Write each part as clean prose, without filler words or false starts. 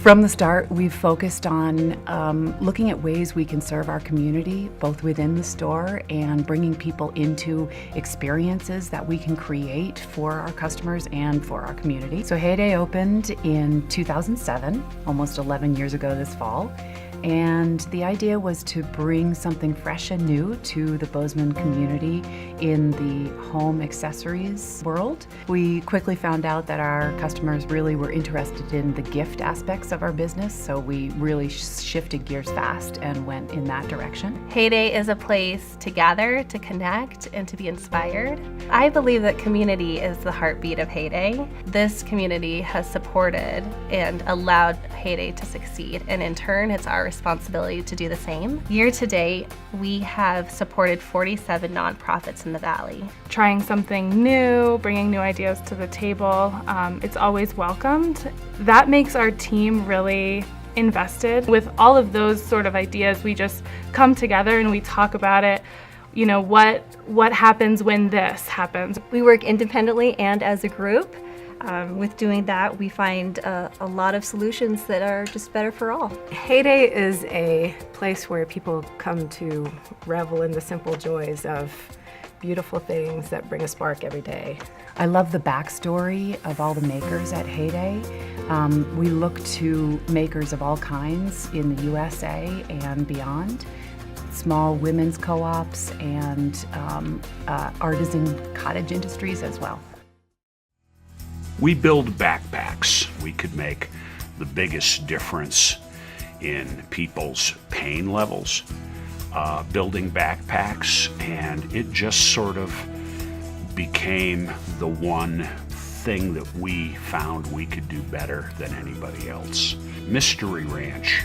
From the start, we've focused on looking at ways we can serve our community, both within the store and bringing people into experiences that we can create for our customers and for our community. So Heyday opened in 2007, almost 11 years ago this fall. And the idea was to bring something fresh and new to the Bozeman community in the home accessories world. We quickly found out that our customers really were interested in the gift aspects of our business, so we really shifted gears fast and went in that direction. Heyday is a place to gather, to connect, and to be inspired. I believe that community is the heartbeat of Heyday. This community has supported and allowed Heyday to succeed, and in turn, it's our responsibility to do the same. Year to date, we have supported 47 nonprofits in the Valley. Trying something new, bringing new ideas to the table, it's always welcomed. That makes our team really invested. With all of those sort of ideas, we just come together and we talk about it. You know, what happens when this happens? We work independently and as a group. With doing that, we find a lot of solutions that are just better for all. Heyday is a place where people come to revel in the simple joys of beautiful things that bring a spark every day. I love the backstory of all the makers at Heyday. We look to makers of all kinds in the USA and beyond. Small women's co-ops and artisan cottage industries as well. We build backpacks. We could make the biggest difference in people's pain levels building backpacks, and it just sort of became the one thing that we found we could do better than anybody else. Mystery Ranch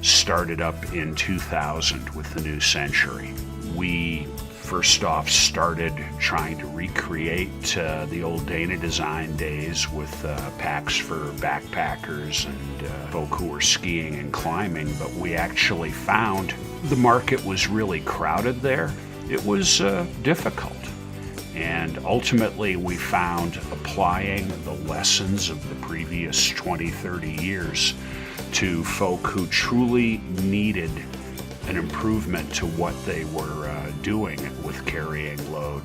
started up in 2000 with the new century. We first off started trying to recreate the old Dana Design days with packs for backpackers and folk who were skiing and climbing, but we actually found the market was really crowded there. It was difficult. And ultimately we found applying the lessons of the previous 20, 30 years to folk who truly needed an improvement to what they were doing with carrying load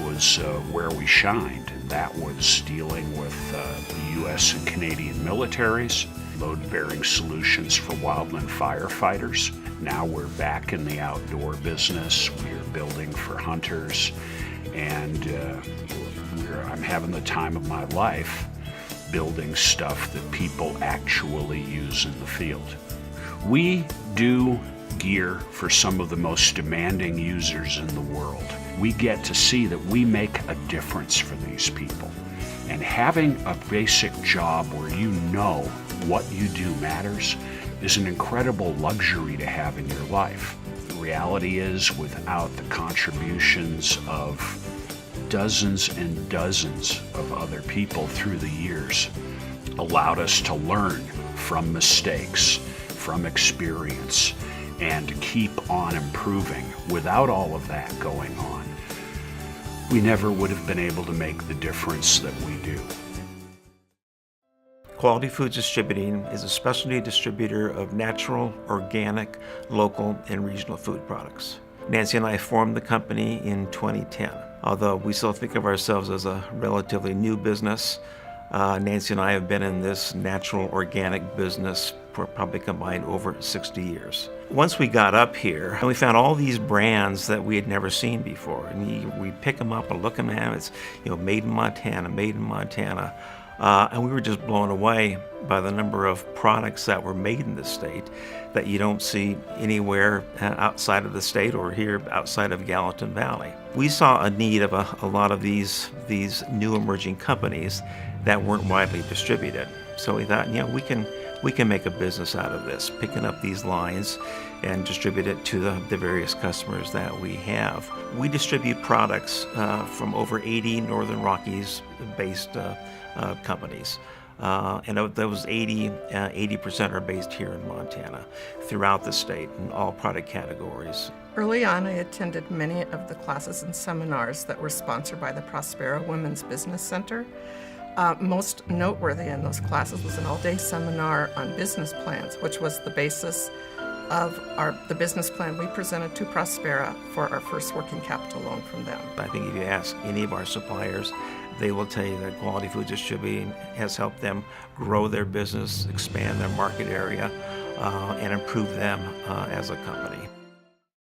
was where we shined. And that was dealing with the U.S. and Canadian militaries, load-bearing solutions for wildland firefighters. Now we're back in the outdoor business. We're building for hunters, and I'm having the time of my life building stuff that people actually use in the field. We do gear for some of the most demanding users in the world. We get to see that we make a difference for these people. And having a basic job where you know what you do matters is an incredible luxury to have in your life. The reality is, without the contributions of dozens and dozens of other people through the years, allowed us to learn from mistakes, from experience, and keep on improving. Without all of that going on, we never would have been able to make the difference that we do. Quality Foods Distributing is a specialty distributor of natural, organic, local, and regional food products. Nancy and I formed the company in 2010. Although we still think of ourselves as a relatively new business, Nancy and I have been in this natural, organic business for probably combined over 60 years. Once we got up here, we found all these brands that we had never seen before. And we pick them up and look at them. It's, made in Montana, made in Montana. And we were just blown away by the number of products that were made in the state that you don't see anywhere outside of the state or here outside of Gallatin Valley. We saw a need of a lot of these new emerging companies that weren't widely distributed. So we thought, we can make a business out of this, picking up these lines and distribute it to the various customers that we have. We distribute products from over 80 Northern Rockies-based companies. And of those 80% are based here in Montana, throughout the state, in all product categories. Early on, I attended many of the classes and seminars that were sponsored by the Prospero Women's Business Center. Most noteworthy in those classes was an all-day seminar on business plans, which was the basis of the business plan we presented to Prospera for our first working capital loan from them. I think if you ask any of our suppliers, they will tell you that Quality Food Distributing has helped them grow their business, expand their market area, and improve them as a company.